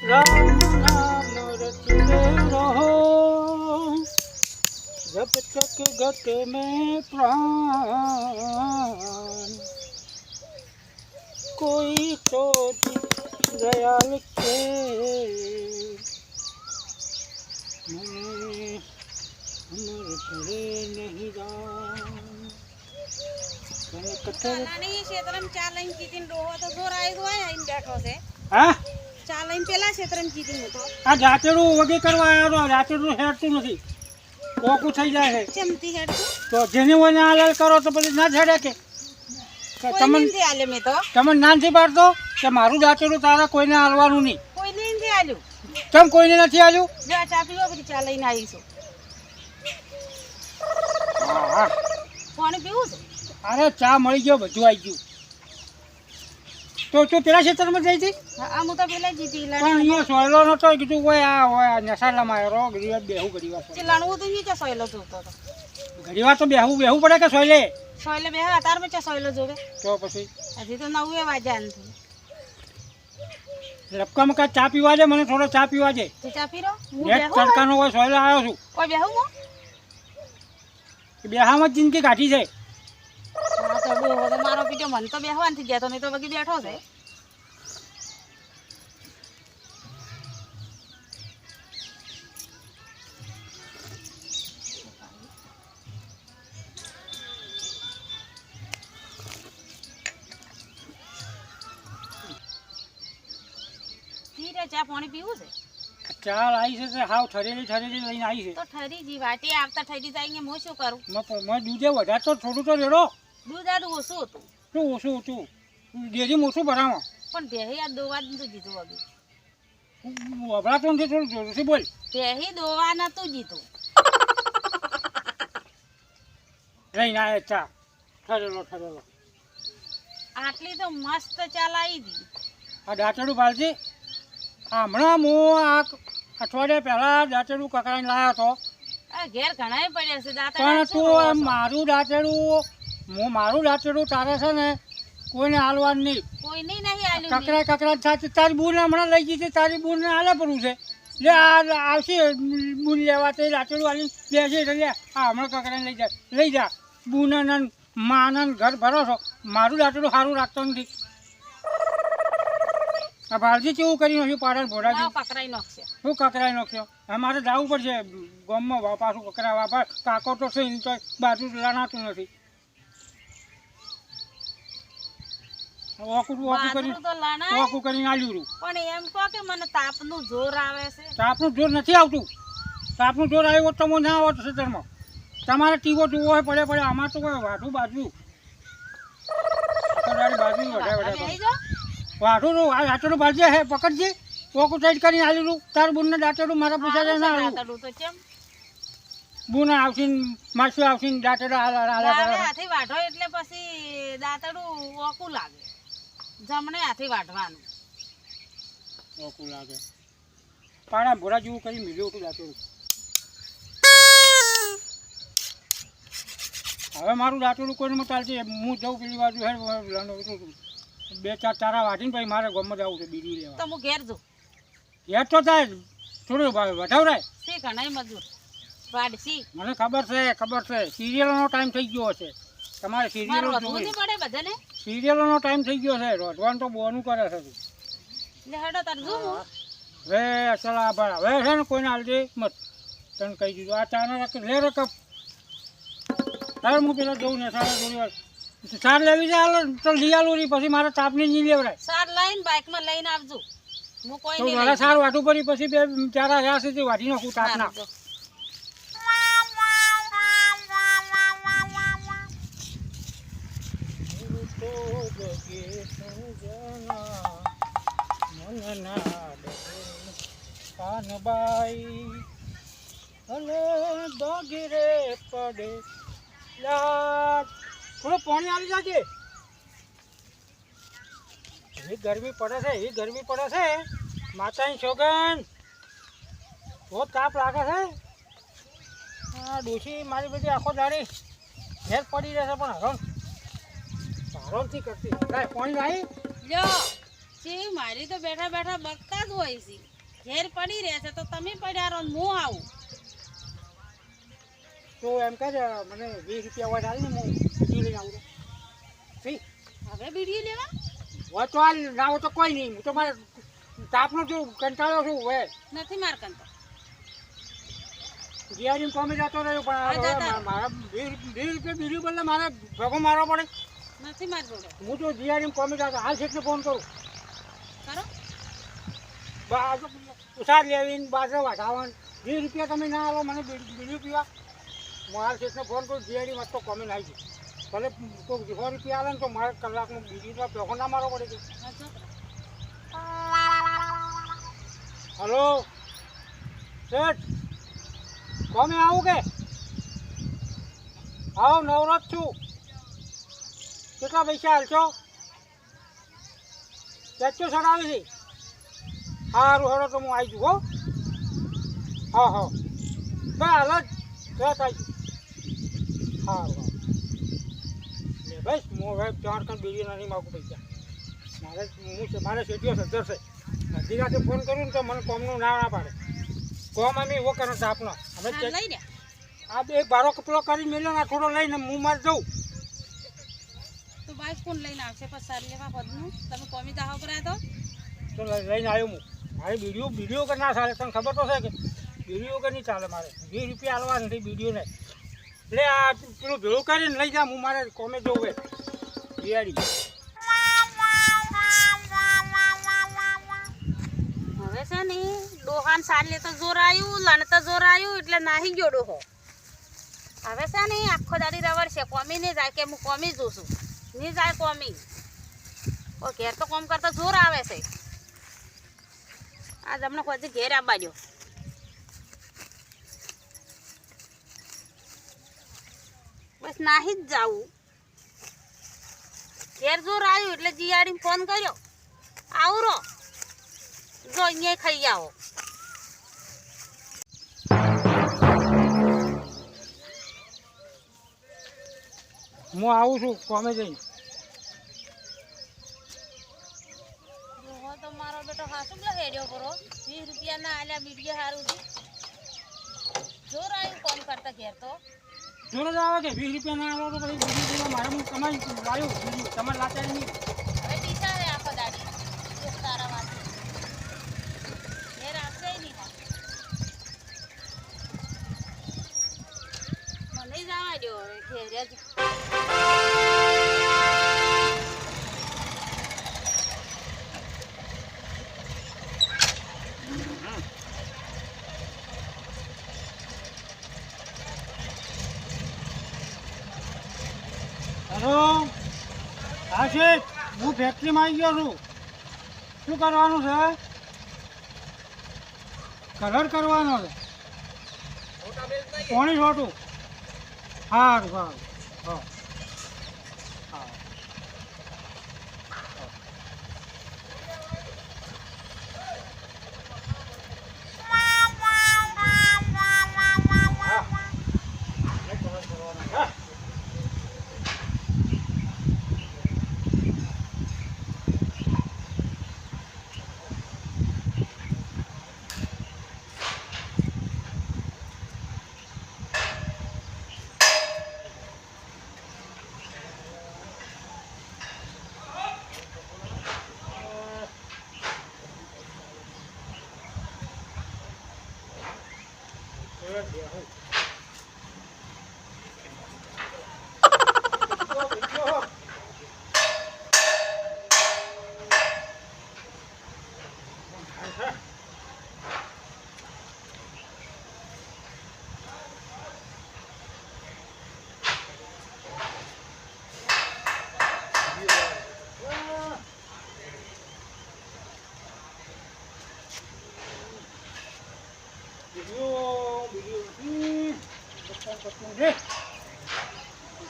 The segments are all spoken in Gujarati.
राम नाम रटते रहो जब तक गत में प्राण कोई तो दयाल के मैं अमर पड़े नहीं राम નાની ક્ષેત્રમ ચા લઈને જીતીને ડોહો તો જોર આવી ગયો આઈને બેઠો છે હા ચા લઈને પેલા ક્ષેત્રમ જીતીને હતો આ જાતેડું વગી કરવા આવ્યો તો જાતેડું હેડતું નથી કોકું થઈ જાય છે ચમતી હેડતું તો જેને હોય ને હાલ કરો તો પછી ના છેડે કે તમને નથી આલ્યો મેં તો તમને નાનથી પાડતો કે મારું જાતેડું તારા કોઈને હાલવાનું નહીં કોઈને નથી આલ્યું કેમ કોઈને નથી આવ્યું જો આ ચા પીવો પછી ચા લઈને આવીશું હા પાણી પીવું છે અરે ચા મળી ગયો બધું આવી ગયું તો તું પેલા ક્ષેત્રમાં જઈ હતી હા હું તો પેલા જીતી પણ અહીંયા સોયલો નતો કીધું હોય આ નશાલામાં આવ્યો ઘડી વાર બેહું ઘડી વાર લણવું તો નહીં કે સોયલો જોતો તો ઘડી વાર તો બેહું પડે કે સોયલે સોયલે બે અતાર માં ચા સોયલો જોવે તો પછી હજી તો નવું એ વાજ્યા નથી લપકામાં કાંઈ ચા પીવા દે મને થોડો ચા પીવા દે તું ચા પીરો હું નેટ બેહું તડકાનો હોય સોયલો આવ્યો છું કોઈ બેહું હું બેહામાં જ જિંદગી કાઢી જાય હા તો ડોહો તો મારો પીટો મને તો બેહવાનથી જતો નહીં તો બગી બેઠો છે ચા પાણી પીવું છે ચા આવી છે તે હાવ ઠરેલી લઈને આવી છે તો ઠરી જી વાટી આવતા ઠરી જાય હું શું કરું મેં દૂધે વધારે તો થોડું તો રેડો દૂધ આડું ઓછું હતું શું ઓછું હતું ડેરી ઓછું ભરાવો પણ બેહી આ દોવા નતું જીતું વગી વભરાતો નથી થોડું જોરથી બોલ બેહી દોવા નતું જીતું લઈને આવે ચા ઠરેલો આટલી તો મસ્ત ચા લાવી હતી આ દાંતેડું ભાલજી હમણાં હું આ અઠવાડિયા પહેલાં દાંતેડું કકડાઈને લાવ્યો હતો આ ઘેર ઘણાય પડ્યા છે પણ તું મારું દાંતેડું તારે છે ને કોઈને હાલવાનું નહીં કોઈ નહીં આલ્યું કકડા થાય તારી બૂન હમણાં લઈ ગઈ છે તારી બૂનને હાલે પડવું છે લે આ આવશે બૂન લેવા તે દાંતેડું હાલી બેસી એટલે લે હા હમણાં કકડાને લઈ જા બૂન માનન ઘર ભરો છો મારું દાંતેડું સારું રાખતો નથી આ ભાલજી કેવું કરી નાખ્યું પાડર ભોડાજી પકડાઈ નાખશે શું કકરાઈ નાખ્યો અમારે જવું પડશે ગામમાં પાછું કકરાવા પર કાકો તો છે તો બાજુ લણાતું નથી ઓકું કરીને આલ્યું પણ એમ કહો કે મને તાપનું જોર આવે છે તાપનું જોર નથી આવતું તાપનું જોર આવ્યું તો ના આવત ખેતરમાં તમારે ટીવો જોવો હોય પડે આમાં તો કોઈ વાઢું બાજુ વાઢું દાંતેડું બાજુ હે પકડજે ઓકું ટાઈટ કરીને આલ્યું તાર બુનને દાંતેડું મારા પૂછા જાય ના બુન આવશે માસું આવશે દાંતેડું હાથે વાઢો એટલે પછી દાંતેડું ઓકું લાગે જમણે હાથે વાઢવાનું ઓકું લાગે પાણા ભોરા જેવું કરી મિલ્યું હતું દાંતેડું હવે મારું દાંતેડું કોઈને ચાલશે હું જઉં પેલી બાજુ હેડ 2-4 ચારા વાટીને પછી મારે ગામમાં જવું છે બીડી લેવા તો હું ઘેર જઉં ઘેર તો થાય થોડું વધાવરાય શી ઘણા મજૂર વાડસી મને ખબર છે સિરિયલોનો ટાઈમ થઈ ગયો છે તમારે સિરિયલો પડે બધાને સિરિયલોનો ટાઈમ થઈ ગયો છે રોધવાનું તો બોનું કરે છે એટલે હેડો તાર જો હવે ચાલ હવે છે ને કોઈને હાલજે મત તને કહી દીધું આ ચાના રાખ લે રકમ તારે હું પેલા જઉં ને સારા થોડી વાર સાર લેવી છે હાલ તો લઈ આલું નહીં પછી મારે તાપની નહીં લેવડાય સાર લઈને બાઇકમાં લઈને આવજો હું કોઈ નહીં મારે સાર વાટું પડી પછી બે ચારા રહ્યા છે વાટી નાખું તાપના કાનબાઈ અલે દોગીરે પડે થોડું પાણી આવી જાજે એવી ગરમી પડે છે માતાની સોગન બહુ તાપ લાગે છે આ ડોશી મારી બધી આખો દાડી ઘેર પડી રહેશે પણ હરણ આરામથી કરતી કાંઈ પાણી આવી લ્યો છે મારી તો બેઠા બેઠા બકતા જ હોય છે. ઘેર પડી રહે છે તો તમે પડ્યા રહો ને હું આવું. તો એમ કહે મને 20 રૂપિયા હોય હાલ ને હું બીજી લઈને આવું ઠીક હવે બીડી લેવા હોય તો હાલ ના હોય તો કોઈ નહીં હું તો મારે તાપનો જો કંટાળ્યો છું હવે નથી મારકન તો જીઆરડી કોમી જતો રહ્યો પણ હવે મારા 20 રૂપિયા બીડી બદલે મારે ભગો મારવો પડે નથી માર જોડે. હું તો જીઆરડી કોમી જતો હાલ શેઠને ફોન કરું કરો ઉસાર લેવીને બાજરો વાઢાવવાનું 20 રૂપિયા તમે ના આવો મને બીડી પીવા હું હાલ શેઠને ફોન કરું જીઆરડી મસ્ત કોમી નાખી ભલે કોઈ 100 રૂપિયા આવે ને તો મારે કલાકમાં બીડી તો ભેગો ના મારવો પડે છે. હલો શેઠ કોમે આવું કે આવો નવરો જ છું કેટલા પૈસા હાલશો ચાચો સડાવી છે સારું હેડો તો હું આવી જઉં હો હા હા હાલ જ તરત આવી સારું લે બસ હું હવે ચાર કાંઈ બીજી નહીં માગું પૈસા મારે શેઠીઓ સદ્ધર છે અડધી રાતે ફોન કરું ને તો મને કોમનું ના પાડે કોમ અમે એવો કરો આપનો હવે લઈ લે આ એક બારો કપડો કરી મેલ્યો ને થોડો લઈને હું માર જઉં તો બાઈક કોણ લઈને આવશે પછી સારી લેવા પદનું તમે કોમી દાહો કરાય તો લઈને આવ્યો હું મારે બીડીઓ કે ના ચાલે તને ખબર તો છે કે બીડીઓ કે નહીં ચાલે મારે 20 રૂપિયા હાલવા નથી બીડીઓ ને એટલે આ પેલું ભેળું કરીને લઈ જા હું મારે કોમે જવું એ દિવાળી હવે છે ને ડોહાન સાલે તો જોર આવ્યું લણ તો જોર આવ્યું એટલે નાહી ગયો ડોહો. હવે છે ને આખો દાડી રવડ છે કોમી નહીં જાય કે હું કોમી જોઉં છું નહીં જાય કોમી ઓ ઘેર તો કોમ કરતા જોર આવે છે. આજ અમને ખોજી ઘેર આવવા દો બસ નાહી જ જાવું. ઘેર જોર આવ્યું એટલે જીયાડીને ફોન કર્યો આવરો જો અહીંયા ખાઈ આવો. હું આવું છું કોમે જઈને તો મારો બેટો હાસુ પેલા હેડ્યો કરો 20 રૂપિયા ના આલ્યા બીડીએ હારું થી જોર આવ્યું કોમ કરતા ઘેર તો જોર જ આવે કે 20 રૂપિયા ના આવે તો પછી બીજી મારે હું કમાઈ લાવ્યો બીજું તમારે લાચારી નહીં હવે ટીચા રે આખો દાડી એક તારા વાત ઘેર આવશે નહીં મને જવા દો હવે ઘેર જ હેલો હા શેઠ હું ફેક્ટરીમાં આવી ગયો છું શું કરવાનું છે કલર કરવાનો છે કોણી છોટું સારું સારું હા હા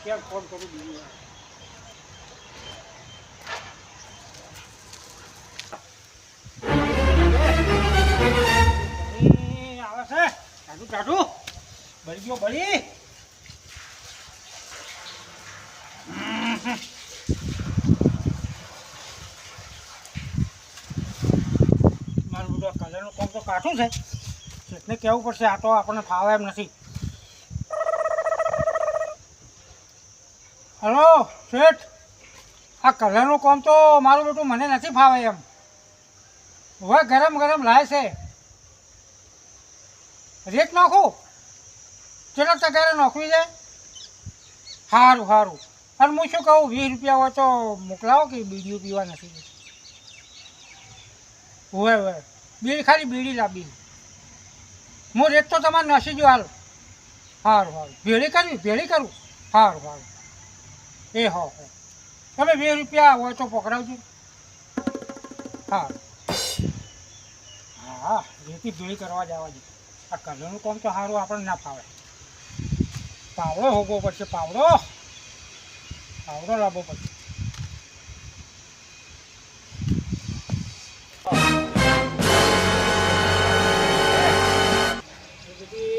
क्या फोन करूँ बीवी आवे से टाटू टाटू बड़ी गयो बड़ी કલરનું કામ તો કાઠું છે, શેઠને કહેવું પડશે, આ તો આપણને ફાવે એમ નથી. હલો શેઠ, આ કલરનું કામ તો મારું બેટું મને નથી ફાવે એમ. હવે ગરમ ગરમ લાય છે, રેત નાખું કેટલા ટકારે નોકરી છે. સારું સારું. અને હું શું કહું, 20 રૂપિયા હોય તો મોકલાવો કે બીડીઓ પીવા નથી. હોય હોય બીડી, ખાલી બીડી લાવી. હું રેત તો તમારે નસી જો હાલ. સારું સારું. ભેળી કરું. સારું સારું. એ હો તમે 20 રૂપિયા હોય તો પકડાવજો. સારું. હા રેતી ભેળી કરવા જવા દે. આ કલરનું કામ તો સારું આપણને ના ફાવે. પાવડો હોવો પડશે, પાવડો લાવવો પડશે.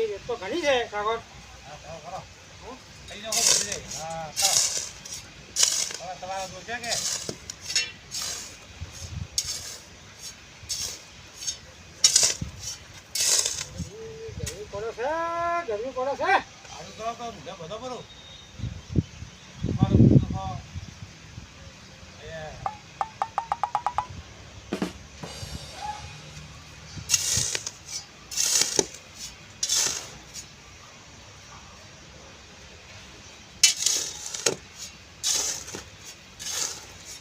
રેત તો ઘણી છે કાગળ. તમારા દોસ્ત કે ગરમી પડે છે. બધો ભરું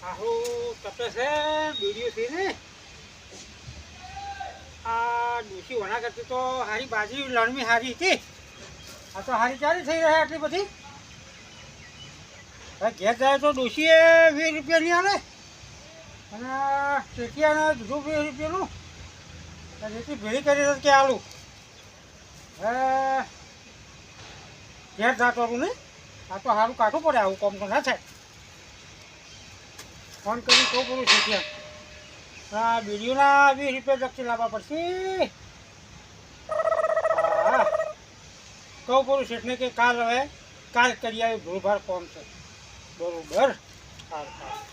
આહુ તપે છે બીડીઓ થી ને. આ ડૂસી વણા કરતી તો હારી બાજરી લણવી હારી હતી. આ તો હારી ચારી થઈ રહે આટલી બધી. ઘેર જાય તો ડોશીએ 20 રૂપિયાની આલે અને ટેટિયાને દૂધું 20 રૂપિયાનું. રેતી ભેળી કરી કે આલું ઘેર જાતવાનું નહીં. આ તો સારું કાઢવું પડે, આવું કામ તો ના થાય. ફોન કરી કહું પડું ટેટિયા. હા બીડીઓના 20 રૂપિયા લક્ષી લાવવા પડશે. હા કહું પડું શેઠને કે કાલ કરીએ, ભૂલભાર કોમ છે. બરોબર. સારું સારું.